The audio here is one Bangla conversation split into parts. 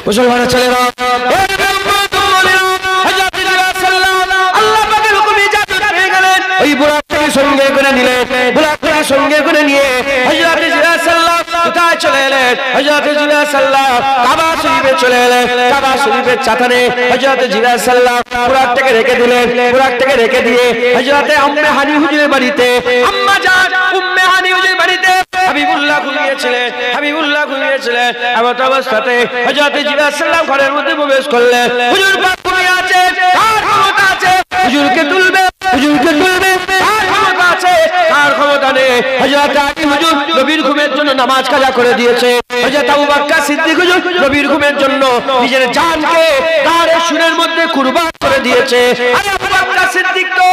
মুসলমান ছেলেরা ওই বুড়াটাকে সঙ্গে করে নিলেন, বুড়াটাকে সঙ্গে করে নিয়ে হযরত জিবরাইল সাল্লাল্লাহু কোথায় চলে এলেন? হযরত জিবরাইল সাল্লাল্লাহু কাবা শরীফে চলে এলেন। কাবা শরীফের ছাতানে হযরত জিবরাইল সাল্লাল্লাহু বুড়াটাকে রেখে দিলেন। বুড়াটাকে রেখে দিয়ে হযরত উম্মে হানি হুজুরের বাড়িতে, আম্মা জান উম্মে হানি হুজুরের বাড়িতে হাবিবুল্লাহ ঘুমিয়েছিলেন। হাবিবুল্লাহ ঘুমিয়েছিলেন। এমন অবস্থাতে হযরত জিবরাইল সাল্লাল্লাহু ঘরের মধ্যে প্রবেশ করলেন। হুজুর পাক ঘুমিয়ে আছে, কার ক্ষমতা আছে হুজুরকে তুলবে? হুজুরকে তুলবে কার ক্ষমতা আছে? কার ক্ষমতা নেই? হযরত আলী হুজুর নবীর ঘুমের জন্য নামাজ কাজা করে দিয়েছে। হযরত আবু বকর সিদ্দিক হুজুর নবীর ঘুমের জন্য নিজের জানকে তার সুরের মধ্যে কুরবান করে দিয়েছে। আরে আবু বকর সিদ্দিক তো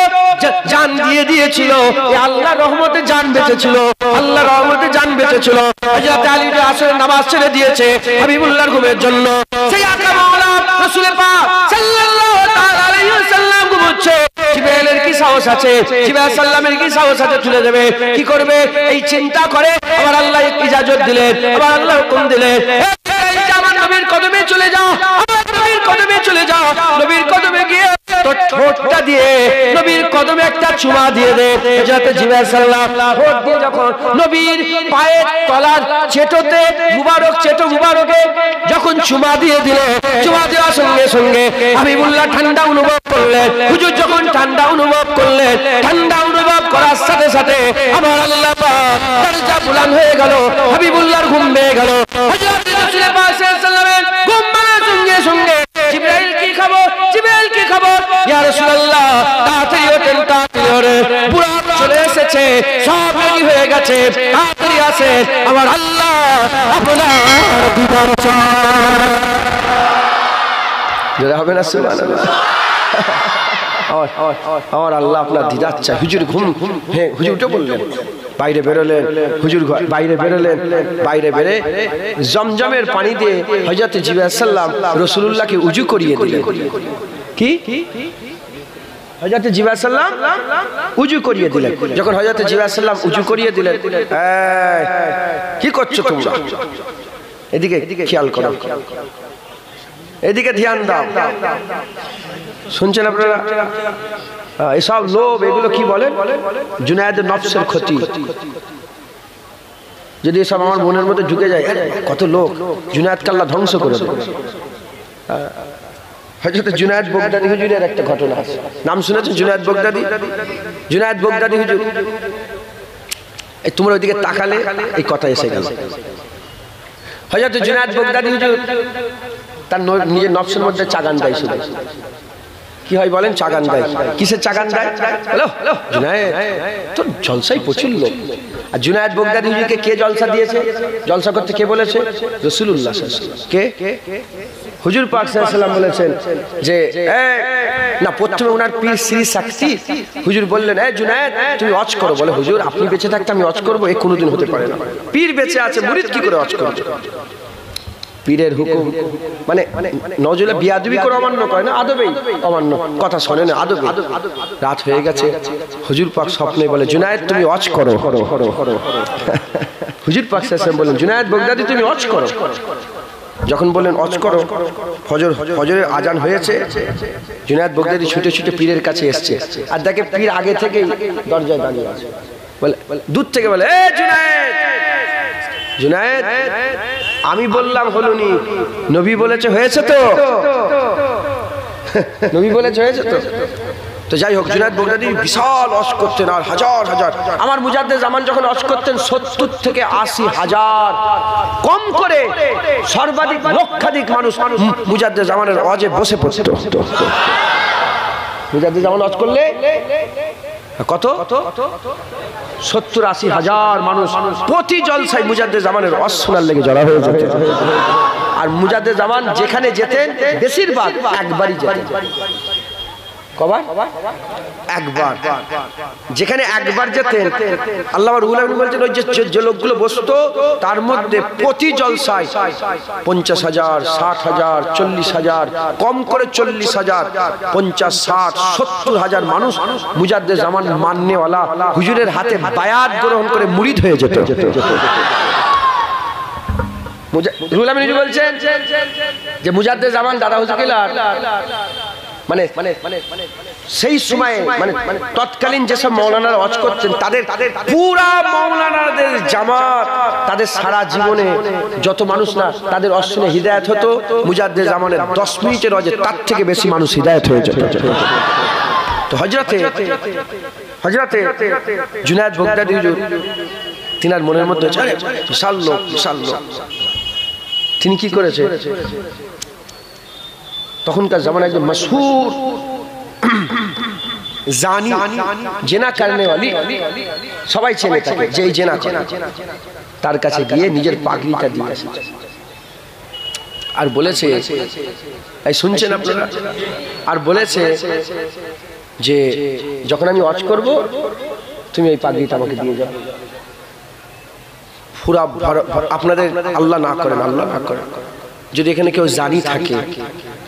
জান দিয়ে দিয়েছিল, এই আল্লাহর রহমতে জান বেঁচেছিল, আল্লাহর রহমতে জান বেঁচেছিল। হযরত আলী আসরের নামাজ ছেড়ে দিয়েছে হাবিবুল্লাহর ঘুমের জন্য। সেই আকা মাওলা রাসূল পাক সাল্লাল্লাহু তাআলা আলাইহি ওয়াসাল্লাম ঘুমোচ্ছে। জিবরাইলের কি সাহস আছে? জিবরাইল সাল্লামের কি সাহস আছে চলে যাবে? কি করবে এই চিন্তা করে আবার আল্লাহ ইজাজত দিলেন, আবার আল্লাহ হুকুম দিলেন, এই আমার নবীর কদমে চলে যাও, আমার নবীর কদমে চলে যাও। নবীর কদমে গিয়ে তোর ঠোঁটটা দিয়ে নবীর কদমে একটা চুমা দিয়ে দে। হযরত জিবরাইল সাল্লাল্লাহু ঠোঁট দিয়ে যখন নবীর পায়ের তলার চেটোতে মুবারক, চেটো মুবারকে যখন চুমা দিয়ে দিলে, চুমা দেওয়ার সঙ্গে সঙ্গে হাবিবুল্লাহ ঠান্ডা অনুভব করলেন। হুজুর যখন ঠান্ডা অনুভব করলেন, ঠান্ডা অনুভব করার সাথে সাথে আমার আল্লাহ পাক দরজা বুলান হয়ে গেল, হাবিবুল্লাহর ঘুম ভেঙে গেল। হযরত রাসূল পাক সাল্লাল্লাহু আলাইহি ওয়াসাল্লাম ঘুম ভাঙার সঙ্গে সঙ্গে জিবরাইল কি খবর? জিবরাইল কি খবর? ইয়া রাসূলুল্লাহ তাড়াতাড়ি ওঠেন, তাড়াতাড়ি ওঠেন, বুড়া চলে এসেছে, সব রেডি হয়ে গেছে, তাড়াতাড়ি আসেন, আমার আল্লাহ আপনার দিদার চায়। যারা হবে না সুবহানাল্লাহ, আমার আল্লাহ আপনার দিদার চায়। হুজুর ঘুম, হ্যাঁ হুজুরটা বললেন, বাইরে বেরোলেন, হুজুর বাইরে বেরোলেন, বাইরে বেরে জমজমের পানি দিয়ে হযরত জিবরাইল সাল্লাম রাসূলুল্লাহকে উযু করিয়ে দিলেন। কি হযরত জিবরাইল সাল্লাম উযু করিয়ে দিলেন। যখন হযরত জিবরাইল সাল্লাম উযু করিয়ে দিলেন, কি করছো তোমরা? এদিকে খেয়াল করো, এদিকে ধ্যান দাও। শুনছেন আপনারা? এসব লোভ, এগুলো কি বলেন? জুনায়েদ নফসের ক্ষতি। যদি এসব আমার মনের মধ্যে ঢুকে যায়, কত লোক জুনায়েদকে আল্লাহ ধ্বংস করে দেবে। হযরত জুনায়েদ বগদাদি হুজুরের একটা ঘটনা আছে, নাম শুনেছেন? জুনায়েদ বগদাদি, জুনায়েদ বগদাদি হুজুর। তোমরা ওইদিকে তাকালে এই কথা এসে গেল। হযরত জুনায়েদ বগদাদি হুজুর তার নিজের নফসের মধ্যে চাগান দেয়। শুধু কি হয় বলেন? চাগান দেয়। কিসের চাগান দেয়? হ্যালো জুনায়েদ, তোর জলসাই প্রচুর লোক। আর জুনায়েদ বগদাদি হুজুরকে কে জলসা দিয়েছে? জলসা করতে কে বলেছে? রাসূলুল্লাহ সাল্লাল্লাহু আলাইহি ওয়াসাল্লাম। কে? হুজুর পাক সাল্লাল্লাহু আলাইহি ওয়াসাল্লাম বলেছেন যে না, প্রথমে ওনার পীর শ্রী শক্তি হুজুর বললেন, জুনায়েদ তুমি ওয়াজ করো। বলে হুজুর আপনি বেঁচে থাকতে আমি ওয়াজ করবো? এ কোনোদিন হতে পারে না। পীর বেঁচে আছে, মুরিদ কি করে ওয়াজ করবে? পীরের হুকুম মানে নজরুল্লাহ বিয়াদবি করে অমান্য করে না, আদবেই অমান্য, কথা শোনে না, আদবে। রাত হয়ে গেছে, হুজুর পাক স্বপ্নে বলে জুনায়েদ তুমি ওয়াজ করো। হুজুর পাক সাল্লাল্লাহু আলাইহি ওয়াসাল্লাম বলেন জুনায়েদ বগদাদি তুমি ওয়াজ করো। যখন বললেন ওয়াজ করো, ফজরের আজান হয়েছে, জুনায়েদ বগদাদি ছুটে ছুটে পীরের কাছে এসছে। আর দেখে পীর আগে থেকেই দরজায় দাঁড়িয়ে আছে। বলে দূর থেকে বলে, জুনায়েদ, জুনায়েদ আমি বললাম হলুনি, নবী বলেছে হয়েছে তো? নবী বলেছে হয়েছে তো? তো যাই হোক, জুনায়েদ বগদাদি বিশাল ওয়াজ করতেন, আর হাজার হাজার, আমার মুজাদ্দেদ জামান যখন ওয়াজ করতেন ৭০ থেকে ৮০ হাজার, কম করে সর্বাধিক লক্ষাধিক মানুষ মুজাদ্দেদ জামানের ওয়াজে বসে পড়তো। মুজাদ্দেদ জামান ওয়াজ করলে কত? ৭০-৮০ হাজার মানুষ প্রতি জলসায় মুজাদ্দেদ জামানের ওয়াজ শোনার লেগে জড়া হয়ে যেত। আর মুজাদ্দেদ জামান যেখানে যেতেন বেশিরভাগ একবারই যেতেন। কবার? একবার। যেখানে একবার যেতেন, আল্লাহর রুহুল আমিন বলছেন ওই যে লোকগুলো বসতো তার মধ্যে প্রতি জলসায় ৫০,০০০, ৬০,০০০, ৪০,০০০, কম করে ৪০,০০০, ৫০, ৬০, ৭০,০০০ মানুষ মুজাদ্দেদ জামান মাননেওয়ালা হুজুরের হাতে বায়াত গ্রহণ করে মুরিদ হয়ে যেত। রুহুল আমিন বলছেন যে মুজাদ্দেদ জামান দাদা হুজুর কিলার মানে সেই সময়ে মানে তৎকালীন যেসব মাওলানারা ওয়াজ করতেন তাদের পুরা মাওলানাদের জামাত তাদের সারা জীবনে যত মানুষ না তাদের অশ্বিনে হিদায়াত হতো, মুজাদ্দেদ জামানের 10 মিনিটের ওয়াজে তার থেকে বেশি মানুষ হিদায়াত হয়ে যেত। তো হযরতে জুনায়েদ বাগদাদী হুজুর তিনার মনের মধ্যে বিশাল লোক তিনি কি করেছে, তখনকার জামানায় একজন মশহুর জানি জেনা করনে वाली সবাই চেনে থাকে, যেই জেনা করে তার কাছে গিয়ে নিজের পাগড়িটা দিয়ে এসেছে আর বলেছে, এই শুনছেন আপনারা, আর বলেছে যে যখন আমি ওয়াজ করব তুমি এই পাগড়িটা আমাকে দিয়ে যাও। পুরা আপনাদের আল্লাহ না করেন যদি এখানে কেউ জানি থাকে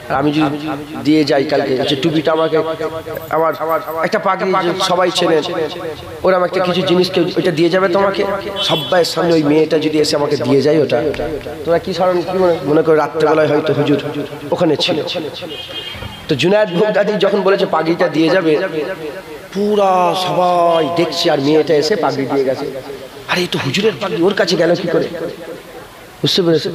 আর আমি যদি দিয়ে যাই কালকে যে টুপিটা আমাকে আমার একটা পাগড়ি সবাই চেনেন ওরা আমাকে কিছু জিনিস ওইটা দিয়ে যাবে তোমাকে, সবাই সামনে ওই মেয়েটা যদি এসে আমাকে দিয়ে যায় ওটা তোমরা কি স্মরণ কি মনে করো রাত্রেবেলায় হয়তো হুজুর ওখানে ছিল। তো জুনায়েদ বাগদাদী যখন বলেছে পাগড়িটা দিয়ে যাবে পুরা সবাই দেখছে আর মেয়েটা এসে পাগড়ি দিয়ে গেছে, আরে এই তো হুজুরের পাগড়ি ওর কাছে গেল কি করে, বুঝতে পেরেছে?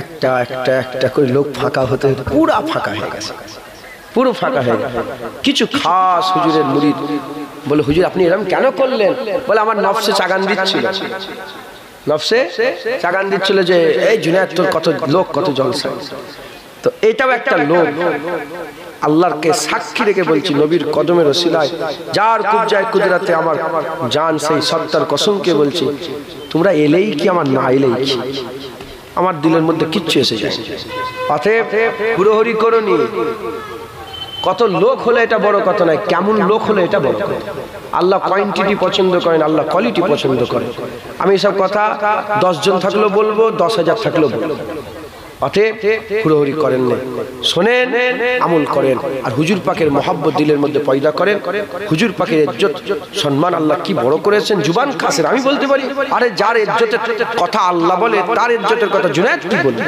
একটা করে লোক ফাঁকা হতে হতে পুরো ফাঁকা হয়ে গেছে, পুরো ফাঁকা হয়ে গেছে। কিছু খাস হুজুরের মুরিদ বলে হুজুর আপনি এরকম কেন করলেন, বলে আমার নফসে চাগান দিচ্ছিল যে এই জুনায়েদ তোর কত লোক কত জলসা। তো এটাও একটা লোক আল্লাহকে সাক্ষী রেখে বলছি নবীর কদমের ওসিলায় যার কুবজায় কুদরতে আমার জান সেই সত্তার কসমকে বলছি তোমরা এলেই কি আমার না এলেই কি আমার দিলের মধ্যে কিচ্ছু এসে যায়। অতএব হুড়োহুড়ি করোনি, কত লোক হলে এটা বড় কথা নয়, কেমন লোক হলে এটা বড় কথা। আল্লাহ কোয়ান্টিটি পছন্দ করেন, আল্লাহ কোয়ালিটি পছন্দ করেন। আমি এসব কথা 10 জন থাকলেও বলবো, 10,000 থাকলেও বলবো। অতএব হুড়োহুড়ি করেন না, শোনেন আমল করেন আর হুজুর পাকের মহব্বত দিলের মধ্যে পয়দা করেন। হুজুর পাকের ইজ্জত সম্মান আল্লাহ কি বড় করেছেন, জুবান খাসের আমি বলতে পারি, আরে যার ইজ্জতের কথা আল্লাহ বলে তার ইজ্জতের কথা জুনায়েদ কি বলে।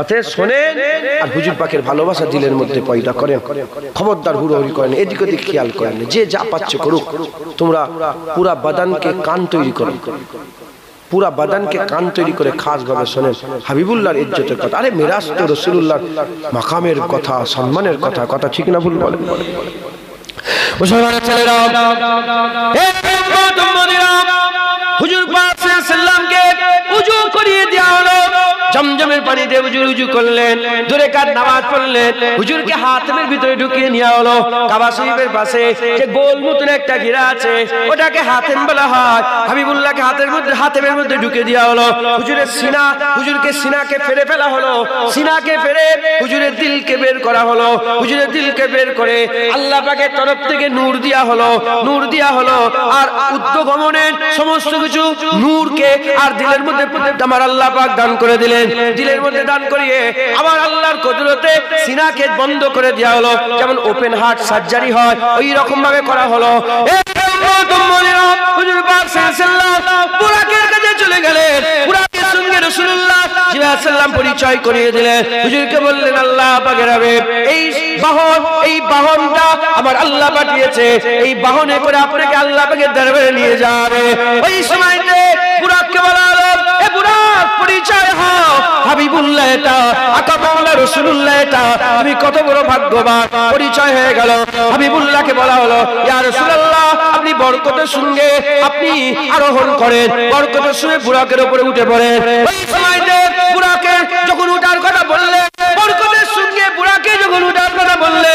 অতএব শোনেন আর হুজুর পাকের ভালোবাসা দিলের মধ্যে পয়দা করেন। খবরদার হুড়োহুড়ি করেন, এদিক ওদিক খেয়াল করেন, যে যা পাচ্ছে করুক। তোমরা পুরা বাদানকে কান তৈরি করো, পুরা বাদানকে কান তৈরি করে খাস ভাবে শোনেন হাবিবুল্লাহর ইজ্জতের কথা। আরে মিরাজ তো রাসূলুল্লাহর মাকামের কথা, সম্মানের কথা, কথা ঠিক না ভুল বলেন? মুসলমানের ছেলেরা, হুজুর পাক সাল্লাল্লাহু আলাইহি ওয়াসাল্লামকে ওযু করিয়ে দেওয়া হলো, জমজমের পানি দিয়ে হুজুর ওযু করলেন, 2 রাকাত নামাজ পড়লেন, হুজুরকে হাতেমের ভিতরে ঢুকিয়ে নেওয়া হলো। কাবা শরীফের পাশে যে গোল মতন একটা ঘেরা আছে ওটাকে হাতেম বলা হয়। হাবিবুল্লাহকে হাতেমের মধ্যে ঢুকিয়ে দেওয়া হলো। হুজুরের সিনা, হুজুরকে সিনাকে ফেরে ফেলা হলো, সিনাকে ফেরে হুজুরের দিলকে বের করা হলো। হুজুরের দিলকে বের করে আল্লাহ পাকের তরফ থেকে নূর দেওয়া হলো, আর উদ্যগমনের সমস্ত কিছু নূরকে আর দিলের মধ্যে আমার আল্লাহ পাক দান করে দিলেন। দিলের মধ্যে দান করিয়ে আবার আল্লাহর কুদরতে সিনাকে বন্ধ করে দেওয়া হলো, যেমন ওপেন হার্ট সার্জারি হয় ওই রকম ভাবে করা হলো। হুজুর পাক সাল্লাল্লাহু আলাইহি ওয়াসাল্লাম বুরাকের কাছে চলে গেলেন, বুরাকের সঙ্গে রাসূলুল্লাহ সাল্লাল্লাহু আলাইহি ওয়াসাল্লাম পরিচয় করিয়ে দিলেন। হুজুরকে বললেন আল্লাহ পাকের হাবিব এই বাহনটা আমার আল্লাহ পাঠিয়েছে, এই বাহনে করে আপনাকে আল্লাহ পাকের দরবারে নিয়ে যাবে। ওই সময়তে বুরাককে বলা হলো, এ বুরাক পরিচয় হও, হাবিবুল্লাহ এটা, আকা মাওলা রাসূলুল্লাহ এটা, তুমি কত বড় ভাগ্যবান। পরিচয় হয়ে গেল। হাবিবুল্লাহকে বলা হলো, ইয়া রাসূলুল্লাহ আপনি বরকতের সঙ্গে আপনি আরোহণ করেন, বরকতের সঙ্গে বুরাকের উপরে উঠে পড়েন। ওই সময়তে বুরাকে যখন উঠার কথা বললে, বরকতের সঙ্গে বুরাকে যখন উঠার কথা বললে,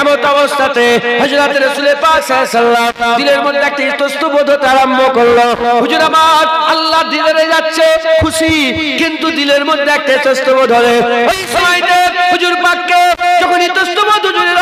এমত অবস্থাতে হযরত রাসূল পাক সাল্লাল্লাহু আলাইহি ওয়াসাল্লাম দিলের মধ্যে একটা ইতস্তবোধ হতে আরম্ভ করলো। হুজুর আমার আল্লাহ দিলে যাচ্ছে খুশি, কিন্তু দিলের মধ্যে একটা ইতস্তবোধ হলে ওই সময়তে হুজুর পাককে যখন ইতস্তবোধ হুজুরের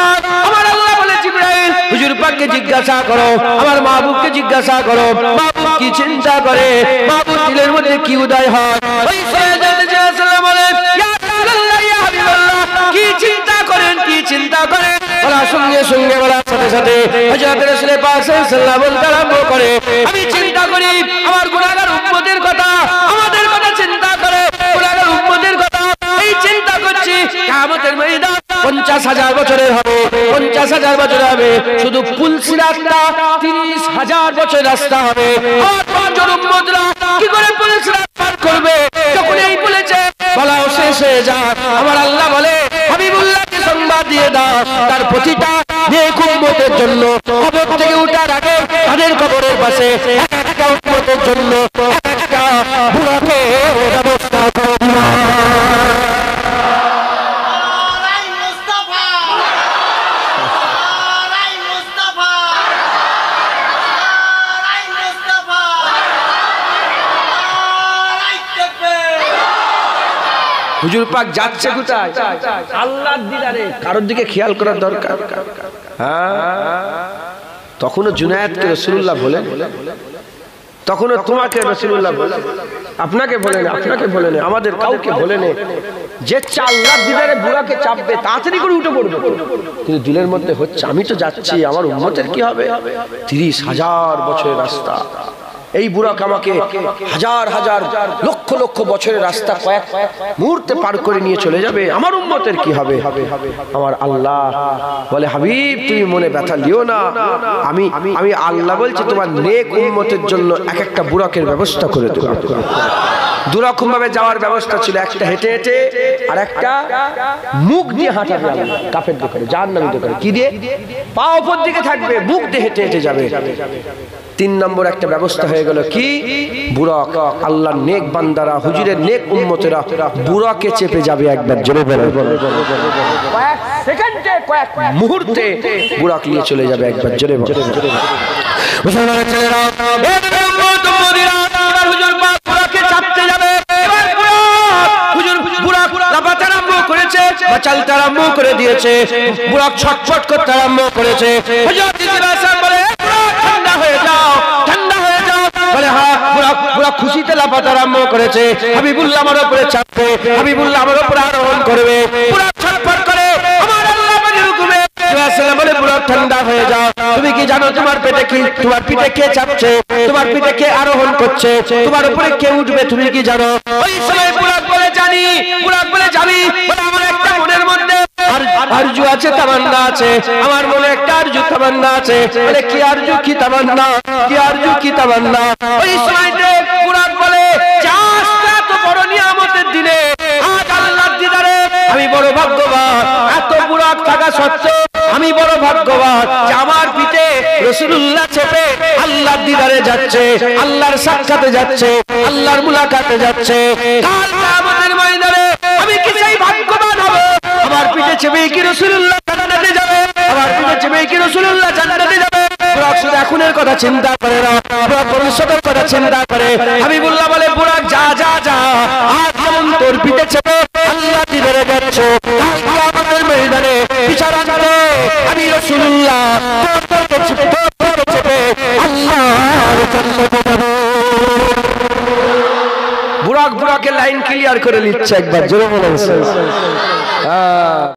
আমার আল্লাহ বলে জিবরাইল হুজুর পাককে জিজ্ঞাসা করো, আমার মাহবুবকে জিজ্ঞাসা করো মাহবুব কি চিন্তা করে, মাহবুব দিলের মধ্যে কি উদয় হয়। ওই সময়তে রাসূল বলেন ইয়া রাসূলুল্লাহ ইয়া হাবিবাল্লাহ কি চিন্তা করেন বলার সঙ্গে সঙ্গে বলার সাথে সাথে হযরত রাসূল পাক সাল্লাল্লাহু আলাইহি ওয়াসাল্লাম বলতে আরম্ভ করে, আমি চিন্তা করি আমার গুনাহগার উম্মতের কথা, আমাদের কথা চিন্তা করে গুনাহগার উম্মতের কথা। এই চিন্তা করছি কিয়ামতের ময়দান 50,000 বছরের হবে, 50,000 বছর হবে, শুধু পুল সিরাতটা 30,000 বছর রাস্তা হবে। আর পাঁচজন উম্মতরা কি করে পুল সিরাত পার করবে? যখন এই বলেছে বলাও শেষ হয়ে যায়, আমার আল্লাহ বলে হাবিবুল্লাহকে সংবাদ দিয়ে দাও তার প্রতিটা নেক উম্মতের জন্য কবর থেকে ওঠার আগে তাদের কবরের পাশে একটা উম্মতের জন্য একটা বুরাকের ব্যবস্থা করে দিও। হুজুর পাক যাচ্ছে কোথায়? আল্লাহর দিদারে। কারোর দিকে খেয়াল করার দরকার। তখনও জুনায়েদকে রাসূলুল্লাহ বলেন, তখনও তোমাকে রাসূলুল্লাহ বলেন, আপনাকে বলেন, আপনাকে বলেন, আমাদের কাউকে বলেন। যে আল্লাহর দিদারে বুড়াকে চাপবে তাড়াতাড়ি করে উঠে পড়বে, কিন্তু দিলের মধ্যে হচ্ছে আমি তো যাচ্ছি, আমার উম্মতের কি হবে? 30,000 বছরের রাস্তা। এই বুড়াক আমাকে হাজার হাজার লক্ষ লক্ষ বছরের রাস্তা কয়েক মুহূর্তে পার করে নিয়ে চলে যাবে, আমার উম্মতের কি হবে? আমার আল্লাহ বলে, হাবিব তুমি মনে ব্যথা লিও না, আমি আমি আল্লাহ বলছি তোমার নেক উম্মতের জন্য এক একটা বুড়াকের ব্যবস্থা করে দেব। দুরকম ভাবে যাওয়ার ব্যবস্থা ছিল, একটা হেঁটে হেঁটে আর একটা মুখ দিয়ে হাঁটা যাবে। কাফের দোকানে জাহান্নামী দোকানে কি দিয়ে? পা উপর দিকে থাকবে, মুখ দিয়ে হেঁটে হেঁটে যাবে। 3 নম্বর একটা ব্যবস্থা হয়ে গেল কি? বুরাক। আল্লাহর নেক বান্দারা, হুজুরের নেক উম্মতেরা বুরাকে চেপে যাবে একবার, জোরে বলে, কয়েক সেকেন্ডে কয়েক মুহূর্তে বুরাক নিয়ে চলে যাবে একবার, জোরে বলে। মুসলমানের ছেলেরা, এই উম্মত উম্মতিরা হুজুর পাক বুরাকে চাপতে যাবে। এবার হুজুর বুরাক লাফাতে আরম্ভ করেছে, চালতে আরম্ভ করে দিয়েছে, বুরাক ছটফট করতে আরম্ভ করেছে। হযরত জিবরাইল বলে, ঠান্ডা হয়ে যাও, ঠান্ডা হয়ে যাও। বলে হ্যাঁ, বুড়া খুশিতে লাফাতে আরম্ভ করেছে। হাবিবুল্লাহ আমার উপরে চাপবে, হাবিবুল্লাহ আমার উপরে আরোহণ করবে। বুড়া ছটফট করে আমার আল্লাহ পাকের হুকুমে বলে, বুড়া ঠান্ডা হয়ে যাও। তুমি কি জানো তোমার পেটে কি, তোমার পিঠে কে চাপছে, তোমার পিঠে কে আরোহণ করছে, তোমার উপরে কে উঠবে তুমি কি জানো? ওই সময় বুড়া বলে জানি, বুড়া বলে জানি। বলে আমার একটা মনের মধ্যে আরজু আছে, তামান্না আছে, আমার মনে একটা আরজু তামান্না আছে। বলে কি আরজু কি তামান্না, কি আরজু কি তামান্না? ওই সময়তে কুরআন বলে চাষটা তো বড় নিয়ামতের দিনে আজ আল্লাহর দিদারে আমি বড় ভাগ্যবান। এত বুরাক থাকা সত্ত্বেও আমি বড় ভাগ্যবান যে আমার পিঠে রাসূলুল্লাহ চেপে আল্লাহর দিদারে যাচ্ছে, আল্লাহর সাক্ষাতে যাচ্ছে, আল্লাহর মুলাকাতে যাচ্ছে। কাল কিয়ামতের ময়দানে আমি কি সেই ভাগ্যবান হব? আমার পিঠে চেপে কি রাসূলুল্লাহ জান্নাতে যাবে? আমার পিঠে চেপে কি রাসূলুল্লাহ জান্নাতে যাবে? বুরাক শুধু এখনের কথা চিন্তা করে না, বুরাক ভবিষ্যতের কথা চিন্তা করে। হাবিবুল্লাহ বলে, বুরাক যা যা যা, আজ যেমন তোর পিঠে চেপে আল্লাহ দিদারে যাচ্ছে, কিয়ামতের ময়দানে বিচার করে আমি রাসূলুল্লাহ তোরকে চেপে আল্লাহর জান্নাতে যাব। বুরাক বুরাকের লাইন ক্লিয়ার করে নিচ্ছে একবার, জোরে বলুন।